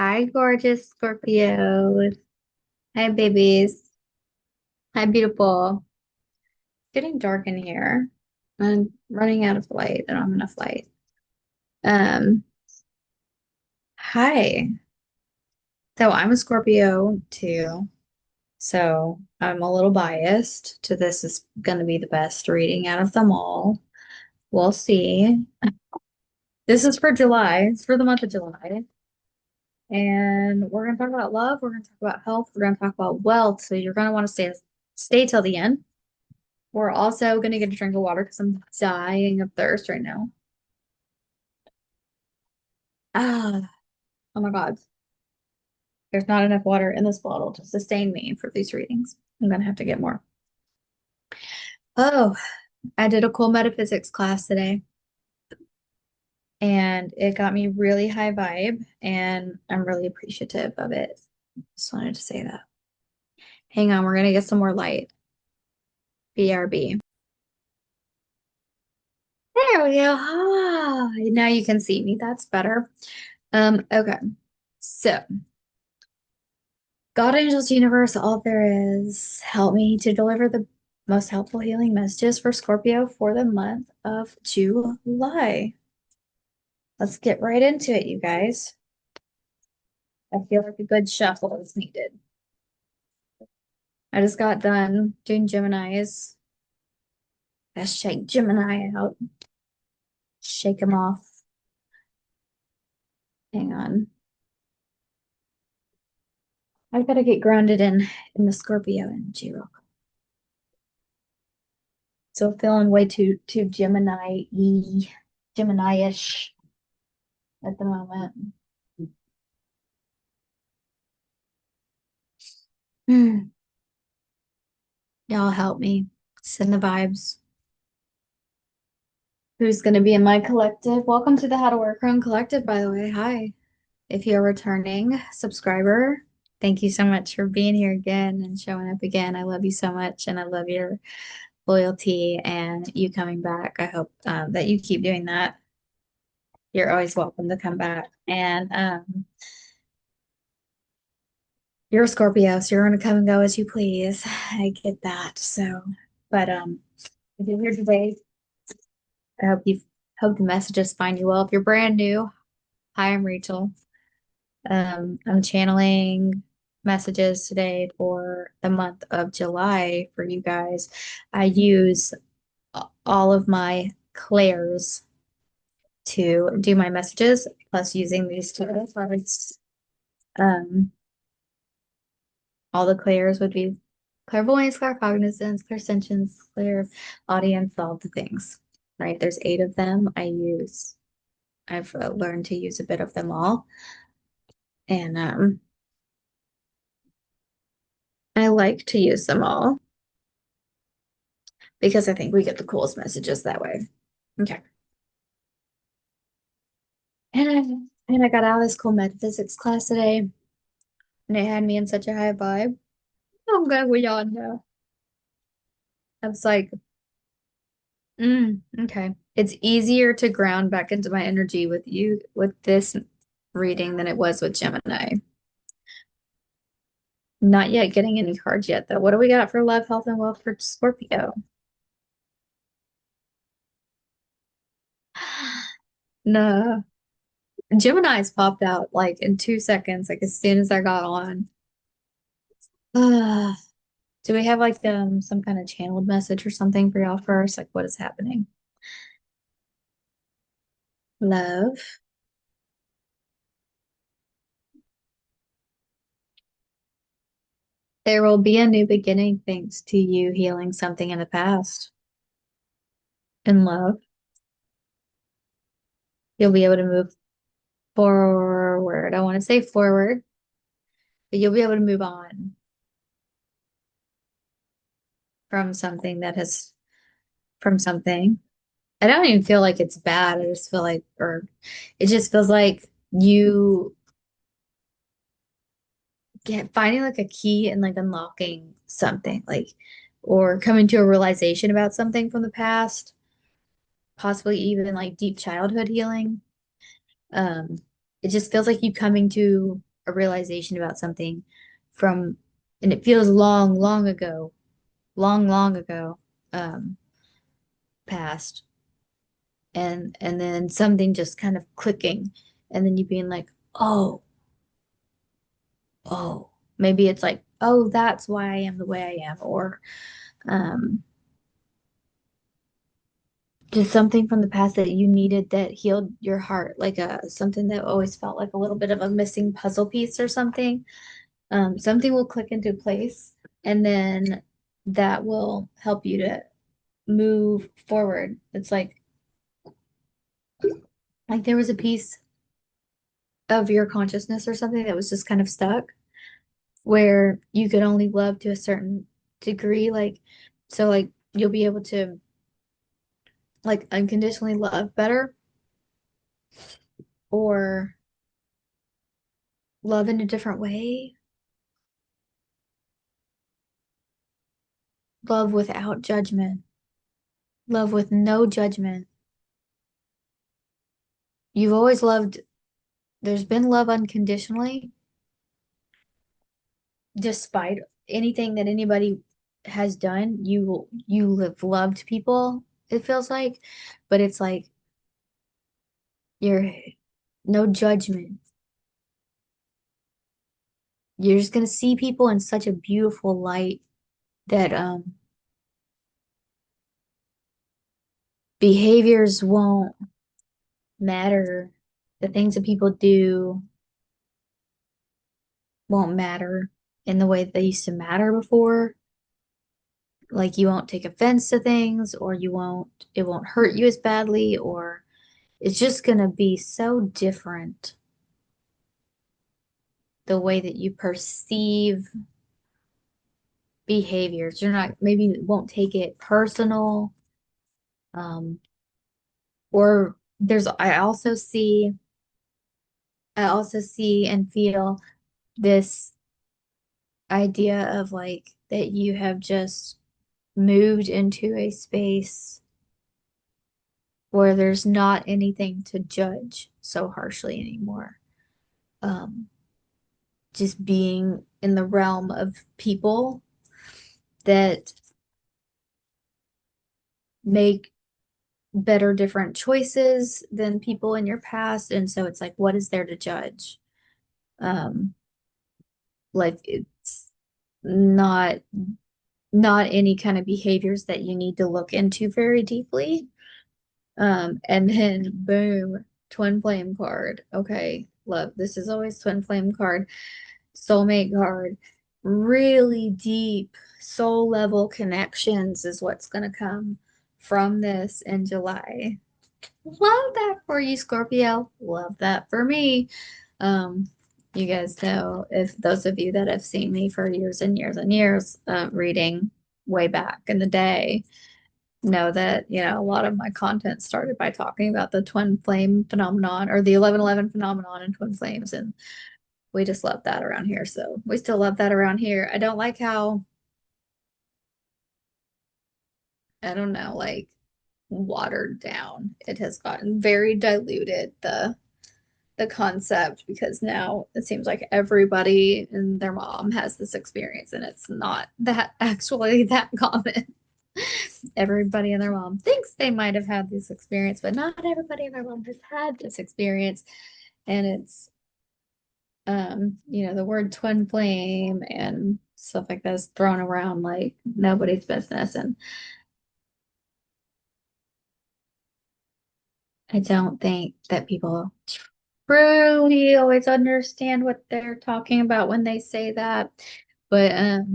Hi, gorgeous Scorpios. Hi, babies. Hi, beautiful. Getting dark in here. I'm running out of light. I don't have enough light. Um, Hi. So I'm a Scorpio too. So I'm a little biased to this is going to be the best reading out of them all. We'll see. This is for July. It's for the month of July. And we're going to talk about love. We're going to talk about health. We're going to talk about wealth. So you're going to want to stay till the end. We're also gonna get a drink of water because I'm dying of thirst right now. Ah, oh my God. There's not enough water in this bottle to sustain me for these readings. I'm gonna have to get more. Oh, I did a cool metaphysics class today and it got me really high vibe and I'm really appreciative of it. Just wanted to say that. Hang on, we're gonna get some more light. BRB. There we go. Ah, now you can see me. That's better. Okay. So God, angels, universe, all there is, help me to deliver the most helpful healing messages for Scorpio for the month of July. Let's get right into it, you guys. I feel like a good shuffle is needed. I just got done doing Gemini's. Let's shake Gemini out. Shake them off. Hang on. I've got to get grounded in the Scorpio energy real quick. So feeling way too Gemini-y, Gemini-ish at the moment. Hmm. Y'all help me. Send the vibes. Who's going to be in my collective? Welcome to the How to Work Her Own Collective, by the way. Hi. If you're a returning subscriber, thank you so much for being here again and showing up again. I love you so much and I love your loyalty and you coming back. I hope that you keep doing that. You're always welcome to come back. And you're a Scorpio, so you're going to come and go as you please. I get that. So, but if you're here today, I hope the messages find you well. If you're brand new, hi, I'm Rachel. I'm channeling messages today for the month of July for you guys. I use all of my clairs to do my messages, plus using these two cards. Um, all the clairs would be clairvoyance, claircognizance, clairsentience, clairaudience, all the things, right? There's 8 of them. I've learned to use a bit of them all. And I like to use them all because I think we get the coolest messages that way. Okay. And I got out of this cool metaphysics class today, and it had me in such a high vibe. I'm glad we all know. I was like, okay. It's easier to ground back into my energy with you with this reading than it was with Gemini. Not yet getting any cards yet, though. What do we got for love, health, and wealth for Scorpio? No. Gemini's popped out like in 2 seconds, like as soon as I got on. Uh, do we have like some kind of channeled message or something for y'all first? Like what is happening? Love. There will be a new beginning thanks to you healing something in the past. In love, you'll be able to move forward. I want to say forward, but you'll be able to move on from something that has from something. I don't even feel like it's bad. I just feel like, or it just feels like you get finding like a key and like unlocking something, like, or coming to a realization about something from the past, possibly even like deep childhood healing. Um, it just feels like you coming to a realization about something from, and it feels long, long ago, long, long ago, um, past, and then something just kind of clicking, and then you being like, oh, oh, maybe it's like, oh, that's why I am the way I am, or um, just something from the past that you needed that healed your heart, like something that always felt like a little bit of a missing puzzle piece or something. Something will click into place, and then that will help you to move forward. It's like there was a piece of your consciousness or something that was just kind of stuck where you could only love to a certain degree. Like, so like you'll be able to like unconditionally love better or love in a different way, love without judgment, love with no judgment. You've always loved, there's been love unconditionally, despite anything that anybody has done. You have loved people, it feels like, but it's like you're no judgment. You're just gonna see people in such a beautiful light that behaviors won't matter. The things that people do won't matter in the way that they used to matter before. Like you won't take offense to things, or it won't hurt you as badly, or it's just gonna be so different the way that you perceive behaviors. You're not, maybe won't take it personal. Um, or I also see and feel this idea of like that you have just moved into a space where there's not anything to judge so harshly anymore. Um, just being in the realm of people that make better, different choices than people in your past. And so it's like, what is there to judge? Um, like it's not not any kind of behaviors that you need to look into very deeply. And then boom, twin flame card. Okay, love. This is always twin flame card, soulmate card. Really deep soul level connections is what's going to come from this in July. Love that for you, Scorpio. Love that for me. Um, you guys know, if those of you that have seen me for years and years and years, reading way back in the day, know that, a lot of my content started by talking about the twin flame phenomenon or the 1111 phenomenon and twin flames. And we just love that around here. So we still love that around here. I don't like how, I don't know, like watered down. It has gotten very diluted, the concept, because now it seems like everybody and their mom has this experience and it's not that actually that common. Everybody and their mom thinks they might have had this experience, but not everybody and their mom has had this experience. And it's the word twin flame and stuff like that is thrown around like nobody's business. And I don't think that people truly always understand what they're talking about when they say that. But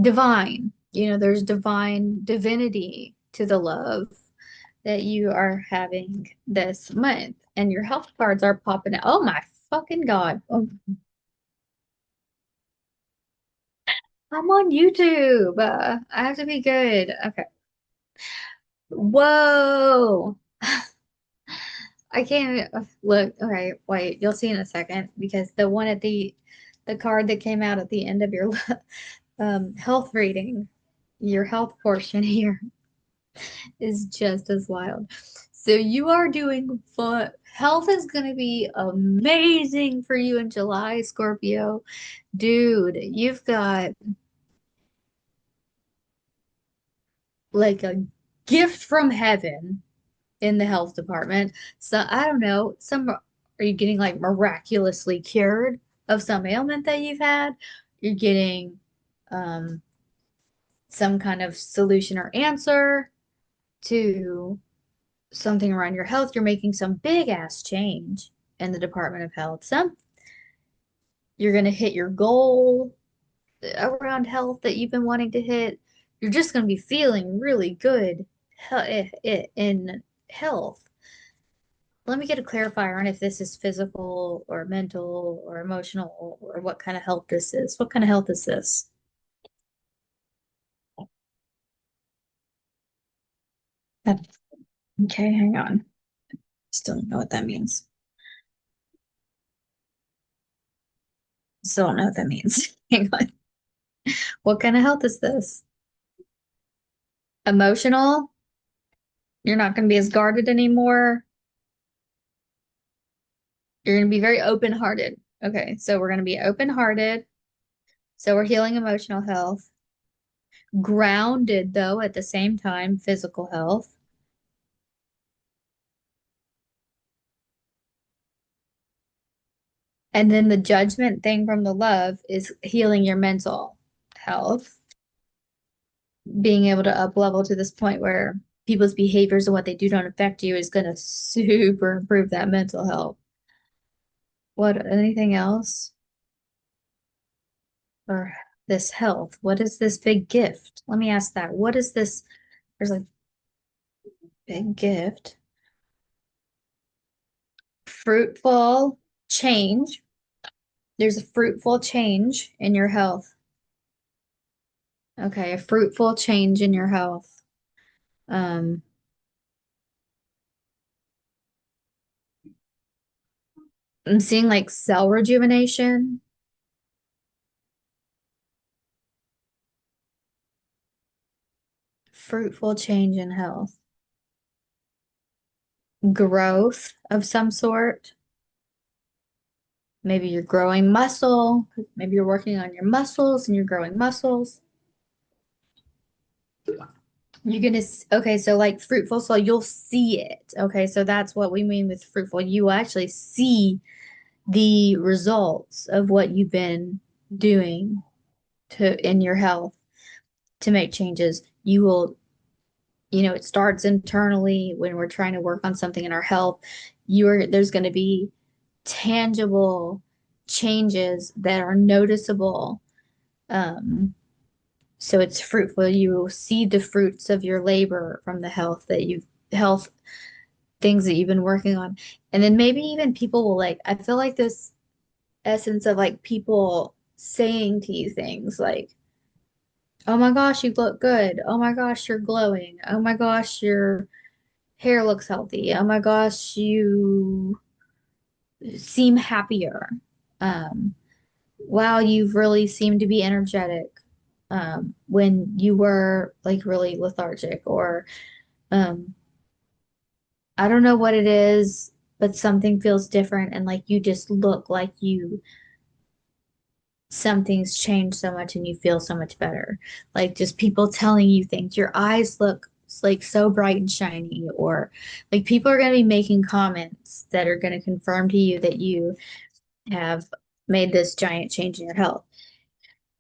divine, there's divine divinity to the love that you are having this month. And your health cards are popping out. Oh my fucking God. Oh, I'm on YouTube. I have to be good. Okay. Whoa. I can't look. Okay, wait. You'll see in a second because the card that came out at the end of your health reading, your health portion here is just as wild. So you are doing fun. Health is going to be amazing for you in July, Scorpio. Dude, you've got like a gift from heaven in the health department. So I don't know, are you getting like miraculously cured of some ailment that you've had? You're getting um some kind of solution or answer to something around your health. You're making some big ass change in the Department of Health. You're going to hit your goal around health that you've been wanting to hit. You're just going to be feeling really good in health. Let me get a clarifier on if this is physical or mental or emotional or what kind of health this is. What kind of health is this? Uh, Okay, hang on. Still don't know what that means. Still don't know what that means. Hang on. What kind of health is this? Emotional? You're not going to be as guarded anymore. You're going to be very open-hearted. Okay, so we're going to be open-hearted. So we're healing emotional health. Grounded, though, at the same time, physical health. And then the judgment thing from the love is healing your mental health, being able to up level to this point where people's behaviors and what they do don't affect you is going to super improve that mental health. What, anything else? Or this health? What is this big gift? Let me ask that. What is this? There's a big gift. Fruitful change. There's a fruitful change in your health. Okay, a fruitful change in your health. Um, I'm seeing like cell rejuvenation, fruitful change in health, growth of some sort. Maybe you're growing muscle. Maybe you're working on your muscles and you're growing muscles. You're gonna, okay, so like fruitful, so you'll see it. Okay, so that's what we mean with fruitful. You actually see the results of what you've been doing to in your health to make changes. You will, it starts internally when we're trying to work on something in our health. There's going to be tangible changes that are noticeable. Um, so it's fruitful. You will see the fruits of your labor from the health things that you've been working on. And then maybe even people will like, I feel like this essence of like people saying to you things like, oh my gosh, you look good. Oh my gosh, you're glowing. Oh my gosh, your hair looks healthy. Oh my gosh, you seem happier. Um, wow, you've really seemed to be energetic when you were like really lethargic or um, I don't know what it is, but something feels different and like you just look like something's changed so much and you feel so much better. Like just people telling you things. Your eyes look like so bright and shiny, or like people are going to be making comments that are going to confirm to you that you have made this giant change in your health.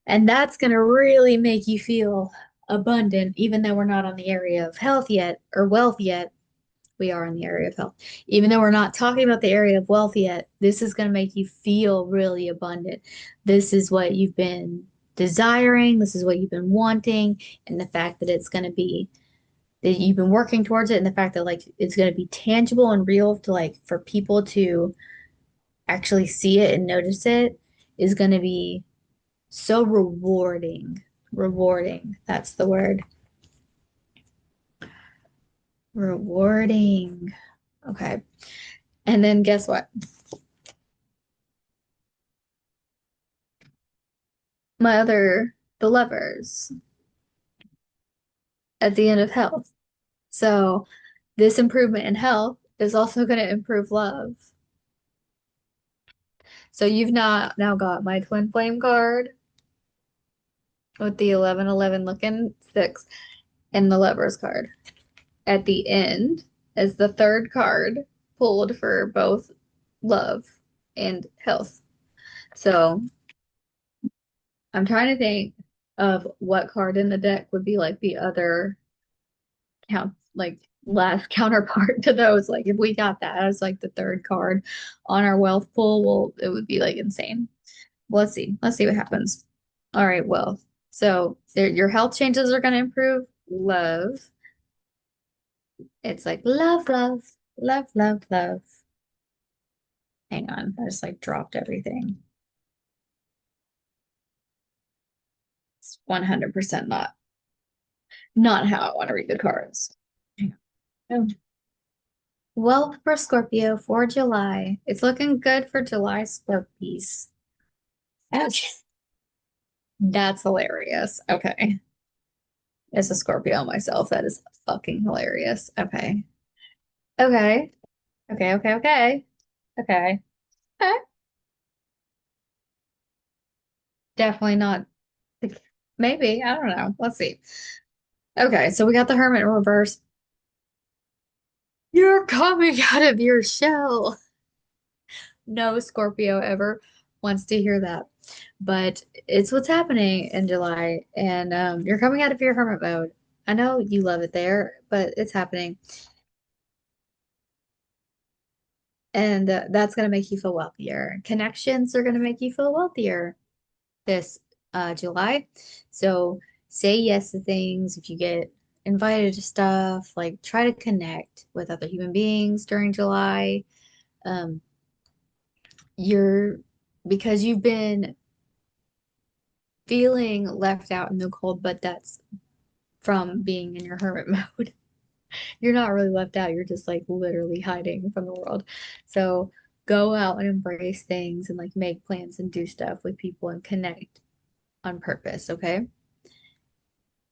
And that's going to really make you feel abundant, even though we're not on the area of health yet or wealth yet. We are in the area of health. Even though we're not talking about the area of wealth yet, this is going to make you feel really abundant. This is what you've been desiring. This is what you've been wanting. And the fact that it's going to be that you've been working towards it and the fact that like it's going to be tangible and real to like for people to actually see it and notice it is going to be so rewarding. Rewarding. That's the word. Rewarding. Okay. And then guess what? The lovers at the end of health. So This improvement in health is also going to improve love. So you've not now got my twin flame card with the 1111 looking six and the lovers card. At the end is the third card pulled for both love and health. So I'm trying to think of what card in the deck would be like the other count, like last counterpart to those. Like if we got that as like the third card on our wealth pool, well, it would be like insane. Let's see. Let's see what happens. All right, wealth. So your health changes are going to improve. Love. It's like love, love, love, love, love. Hang on. I just like dropped everything. It's 100% not how I want to read the cards. Hang on. Wealth for Scorpio for July. It's looking good for July Scorpies. Okay. That's hilarious. Okay. As a Scorpio myself, that is fucking hilarious. Okay. Okay. Okay. Okay. Okay. Okay. Okay. Definitely not. Maybe. I don't know. Let's see. Okay. So we got the Hermit in reverse. You're coming out of your shell. No Scorpio ever wants to hear that. But it's what's happening in July. And you're coming out of your hermit mode. I know you love it there, but it's happening. And that's going to make you feel wealthier. Connections are going to make you feel wealthier this July. So say yes to things. If you get invited to stuff, like try to connect with other human beings during July. Um, you're because you've been feeling left out in the cold, but that's from being in your hermit mode. You're not really left out. You're just like literally hiding from the world. So go out and embrace things and like make plans and do stuff with people and connect on purpose, okay?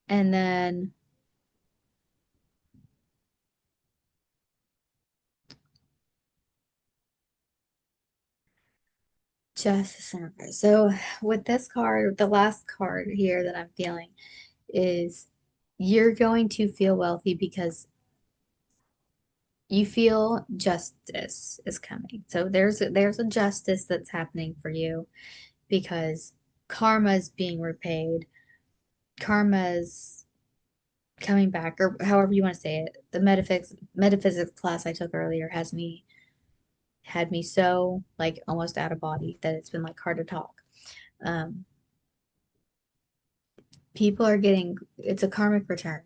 And then just a second. So with this card, the last card here that I'm feeling is you're going to feel wealthy because you feel justice is coming. So there's a justice that's happening for you because karma's being repaid. Karma's coming back, or however you want to say it. The metaphysics class I took earlier has me had me so like almost out of body that it's been like hard to talk. Um, people are getting it's a karmic return.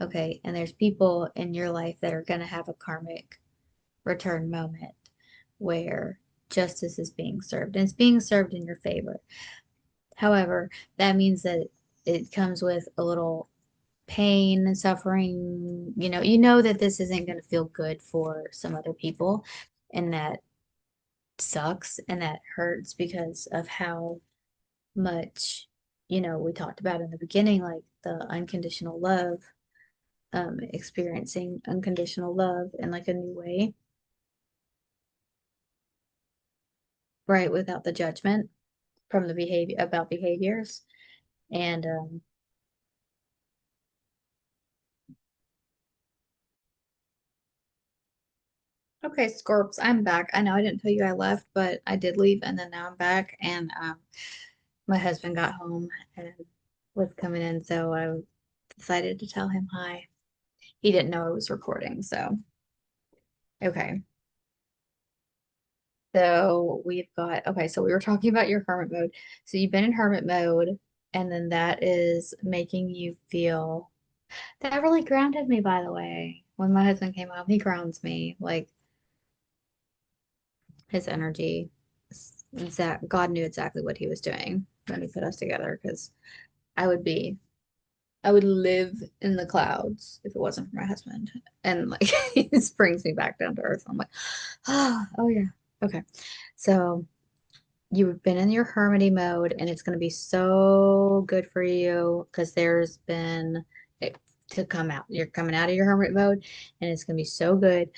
Okay, and there's people in your life that are gonna have a karmic return moment where justice is being served and it's being served in your favor. However, that means that it comes with a little pain and suffering. You know that this isn't going to feel good for some other people, and that sucks and that hurts because of how much, we talked about in the beginning, like the unconditional love, experiencing unconditional love in like a new way, right? Without the judgment from the behavior about behaviors. And okay, Scorps, I'm back. I know I didn't tell you I left, but I did leave and then now I'm back and my husband got home and was coming in, so I decided to tell him hi. He didn't know I was recording, so okay. So we've got okay, so we were talking about your hermit mode. So you've been in hermit mode, and then that is making you feel that really grounded me, by the way. When my husband came home, he grounds me like his energy. God knew exactly what he was doing when he put us together because I would be I would live in the clouds if it wasn't for my husband. And like he just brings me back down to earth. I'm like, oh yeah. Okay. So you've been in your hermity mode and it's going to be so good for you because there's been to come out. You're coming out of your hermit mode, and it's going to be so good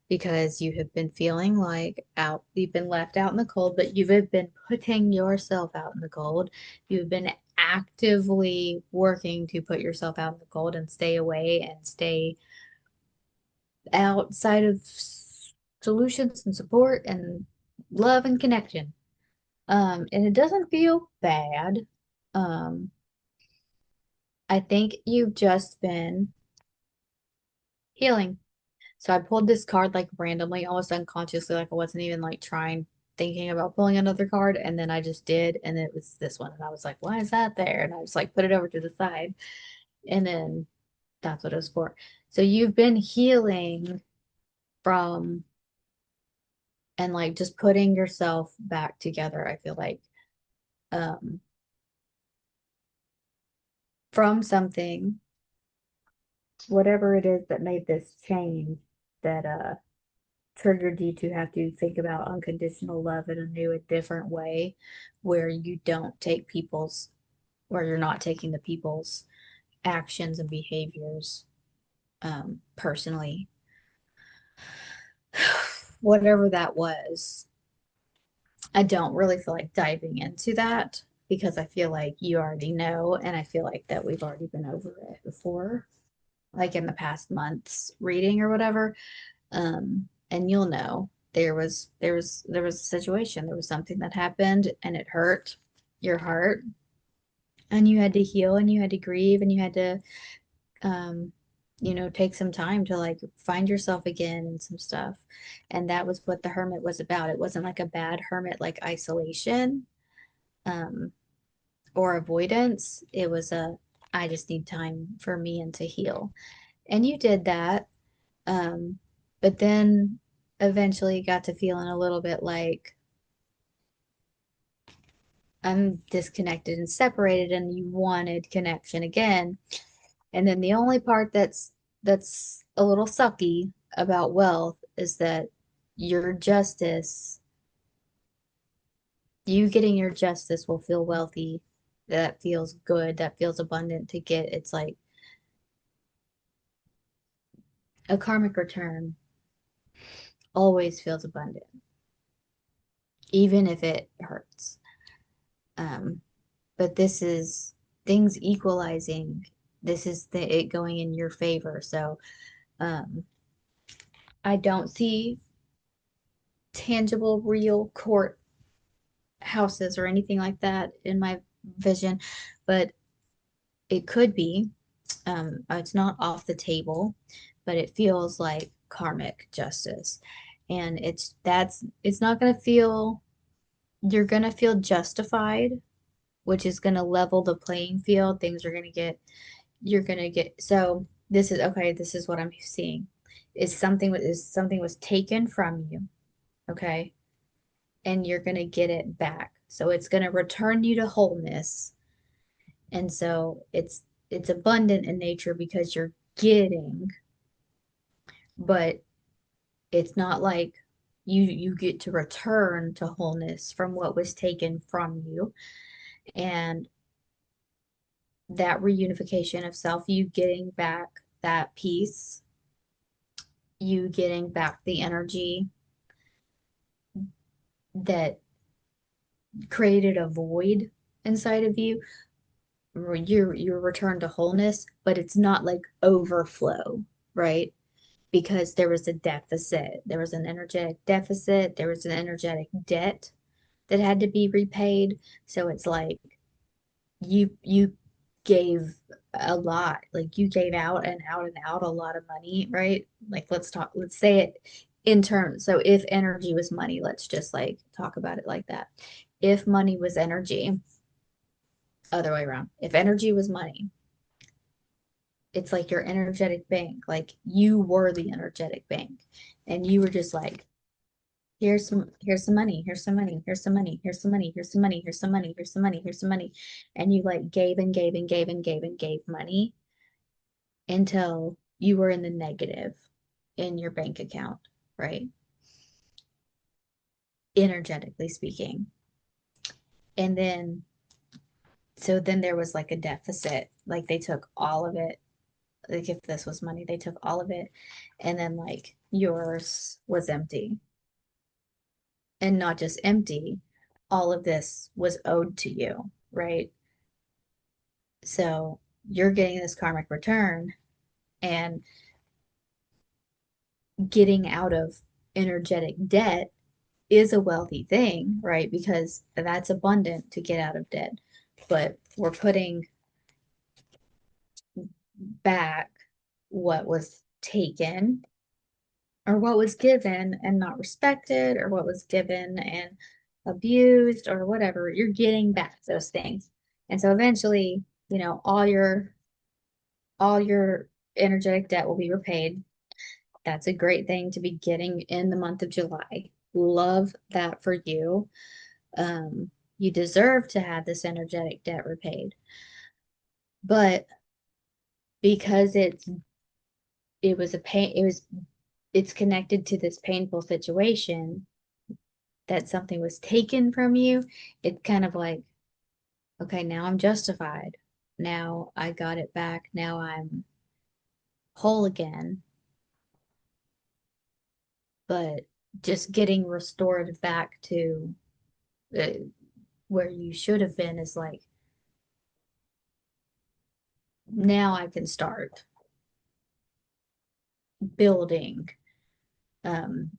because you have been feeling like you've been left out in the cold, but you've been putting yourself out in the cold. You've been actively working to put yourself out in the cold and stay away and stay outside of solutions and support and love and connection. And it doesn't feel bad. Um, I think you've just been healing. So I pulled this card like randomly, almost unconsciously, like I wasn't even like thinking about pulling another card. And then I just did. And it was this one. And I was like, why is that there? And I just like put it over to the side. And then that's what it was for. So you've been healing from and like just putting yourself back together, I feel like, um, from something, whatever it is that made this change that triggered you to have to think about unconditional love in a new and different way where you don't take people's where you're not taking the people's actions and behaviors personally. Whatever that was, I don't really feel like diving into that because I feel like you already know, and I feel like that we've already been over it before, like in the past months reading or whatever. And you'll know there was a situation, there was something that happened and it hurt your heart, and you had to heal and you had to grieve and you had to um take some time to like find yourself again and some stuff. And that was what the hermit was about. It wasn't like a bad hermit like isolation um or avoidance. It was a I just need time for me and to heal. And you did that. But then eventually got to feeling a little bit like I'm disconnected and separated, and you wanted connection again. And then the only part that's a little sucky about wealth is that your justice, you getting your justice will feel wealthy. That feels good. That feels abundant to get. It's like a karmic return always feels abundant, even if it hurts. Um, but this is things equalizing. This is it going in your favor. So um, I don't see tangible, real court houses or anything like that in my vision, but it could be. It's not off the table, but it feels like karmic justice, and it's not going to feel. You're going to feel justified, which is going to level the playing field. Things are going to get you're gonna get so this is okay, this is what I'm seeing is something was taken from you, okay, and you're gonna get it back, so it's gonna return you to wholeness. And so it's abundant in nature because you're getting, but it's not like you get to return to wholeness from what was taken from you. And that reunification of self, you getting back that peace, you getting back the energy that created a void inside of you, your return to wholeness, but it's not like overflow, right? Because there was a deficit, there was an energetic deficit, there was an energetic debt that had to be repaid. So it's like you gave a lot, like you gave out and out and out a lot of money, right? Like let's say it in terms. So if energy was money, let's just like talk about it like that. If money was energy, other way around. If energy was money, it's like your energetic bank. Like you were the energetic bank, and you were just like, here's some money, here's some money, here's some money, here's some money, here's some money, here's some money, here's some money, here's some money. And you like gave and gave and gave and gave and gave money until you were in the negative in your bank account, right? Energetically speaking. And then so then there was like a deficit. Like they took all of it, like if this was money, they took all of it, and then like yours was empty. And not just empty, all of this was owed to you, right? So you're getting this karmic return, and getting out of energetic debt is a wealthy thing, right? Because that's abundant to get out of debt. But we're putting back what was taken or what was given and not respected, or what was given and abused, or whatever. You're getting back those things. And so eventually, all your energetic debt will be repaid. That's a great thing to be getting in the month of July. Love that for you. You deserve to have this energetic debt repaid. But because it was a pain, it's connected to this painful situation that something was taken from you. It's kind of like, okay, now I'm justified. Now I got it back. Now I'm whole again. But just getting restored back to uh, where you should have been is like, now I can start building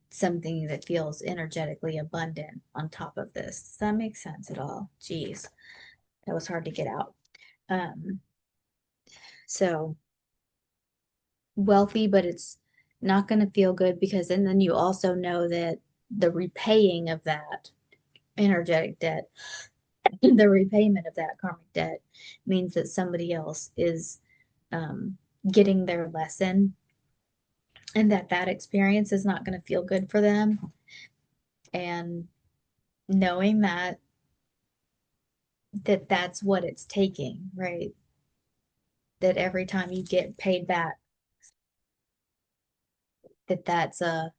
something that feels energetically abundant on top of this. Does that make sense at all? Geez, that was hard to get out. Um, so wealthy, but it's not going to feel good, because and then you also know that the repaying of that energetic debt, the repayment of that karmic debt, means that somebody else is um, getting their lesson, and that experience is not going to feel good for them. And knowing that's what it's taking, right? That every time you get paid back, that's a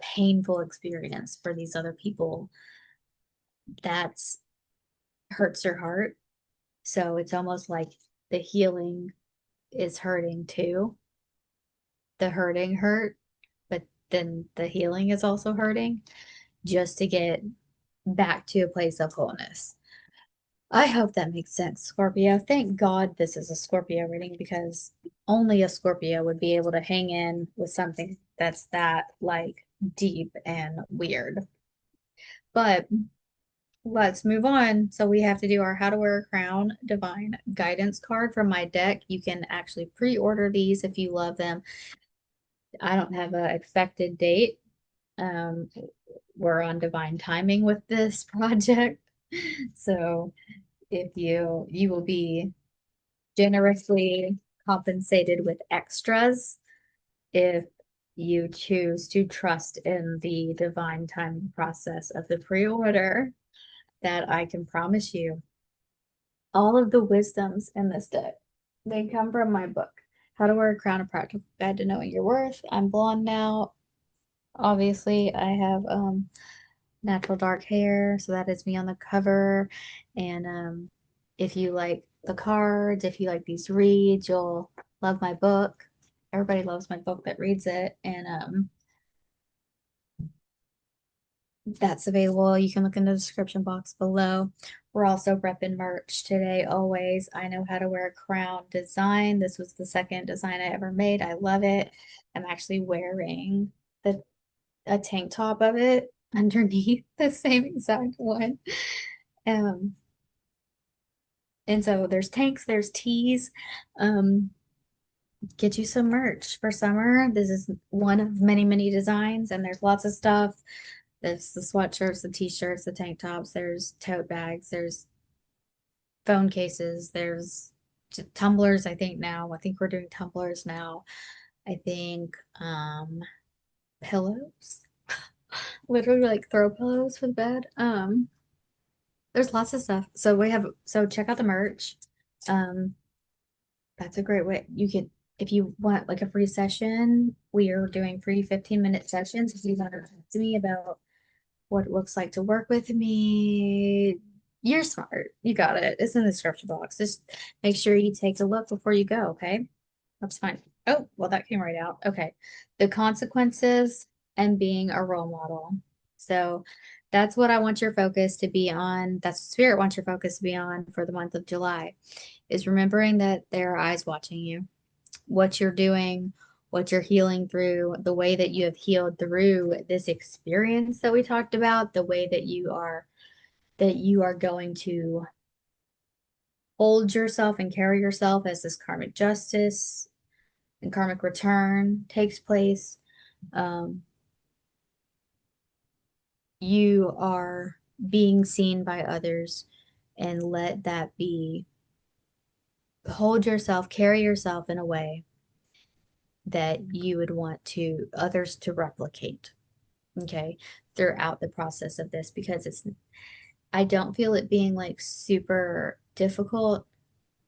painful experience for these other people. That's hurts your heart. So it's almost like the healing is hurting too. The hurting hurt, but then the healing is also hurting, just to get back to a place of wholeness. I hope that makes sense, Scorpio. Thank God this is a Scorpio reading, because only a Scorpio would be able to hang in with something that's that like deep and weird. But let's move on. So we have to do our How to Wear a Crown Divine Guidance card from my deck. You can actually pre-order these if you love them. I don't have an expected date. Um, we're on divine timing with this project. So if you will be generously compensated with extras if you choose to trust in the divine timing process of the pre-order, that I can promise you all of the wisdoms in this deck. They come from my book, How to Wear a Crown, a Practical Guide to Knowing Your Worth. I'm blonde now. Obviously, I have natural dark hair, so that is me on the cover. And if you like the cards, if you like these reads, you'll love my book. Everybody loves my book that reads it. And that's available. You can look in the description box below. We're also repping merch today, always. I Know How to Wear a Crown design. This was the second design I ever made. I love it. I'm actually wearing a tank top of it underneath the same exact one. Um, and so there's tanks, there's tees. Um, get you some merch for summer. This is one of many, many designs, and there's lots of stuff. There's the sweatshirts, the t-shirts, the tank tops, there's tote bags, there's phone cases, there's tumblers, I think now. I think we're doing tumblers now. I think pillows. Literally like throw pillows for the bed. There's lots of stuff. So check out the merch. Um, that's a great way. You could, if you want like a free session, we are doing free 15-minute sessions. If you want to talk to me about what it looks like to work with me, you're smart. You got it. It's in the description box. Just make sure you take a look before you go, okay? That's fine. Oh, well, that came right out. Okay. The consequences and being a role model. So that's what I want your focus to be on. That's what Spirit wants your focus to be on for the month of July, is remembering that there are eyes watching you, what you're doing, what you're healing through, the way that you have healed through this experience that we talked about, the way that you are going to hold yourself and carry yourself as this karmic justice and karmic return takes place. Um, you are being seen by others, and let that be, hold yourself, carry yourself in a way that you would want to others to replicate, okay, throughout the process of this, because I don't feel it being like super difficult,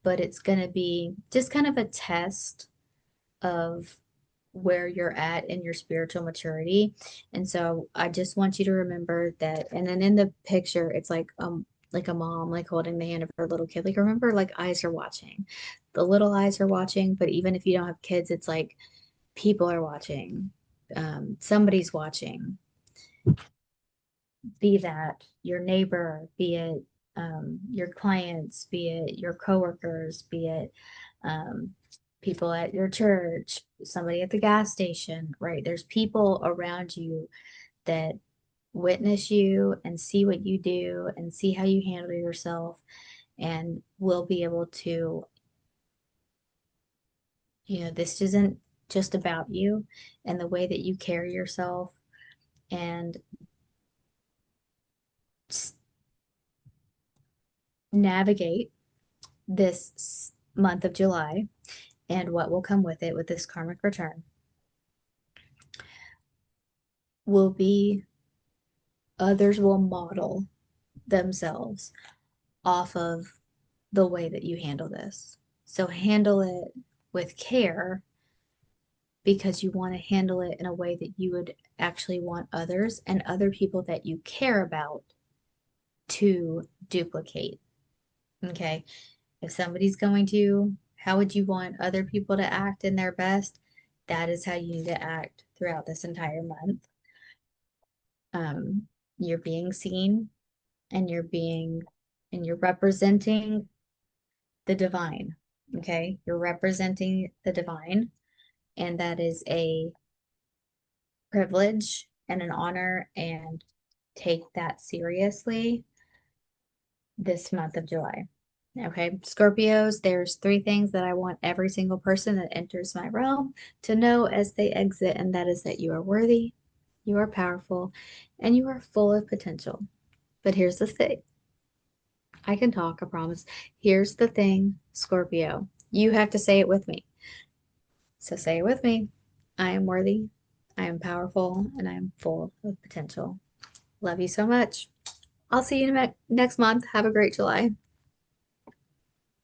but it's going to be just kind of a test of where you're at in your spiritual maturity. And so I just want you to remember that. And then in the picture, it's like a mom like holding the hand of her little kid. Like remember, like eyes are watching. The little eyes are watching, but even if you don't have kids, it's like people are watching. Somebody's watching. Be that your neighbor, be it your clients, be it your coworkers, be it um, people at your church, somebody at the gas station, right? There's people around you that witness you and see what you do and see how you handle yourself and will be able to, this isn't just about you and the way that you carry yourself and navigate this month of July and what will come with it with this karmic return will be, others will model themselves off of the way that you handle this. So handle it with care because you want to handle it in a way that you would actually want others and other people that you care about to duplicate. Okay. If somebody's going to, how would you want other people to act in their best? That is how you need to act throughout this entire month. Um, you're being seen and you're representing the divine. Okay. You're representing the divine. And that is a privilege and an honor. And take that seriously this month of July. Okay, Scorpios, there's three things that I want every single person that enters my realm to know as they exit, and that is that you are worthy, you are powerful, and you are full of potential. But here's the thing, I can talk, I promise. Here's the thing, Scorpio, you have to say it with me. So say it with me. I am worthy, I am powerful, and I am full of potential. Love you so much. I'll see you next month. Have a great July.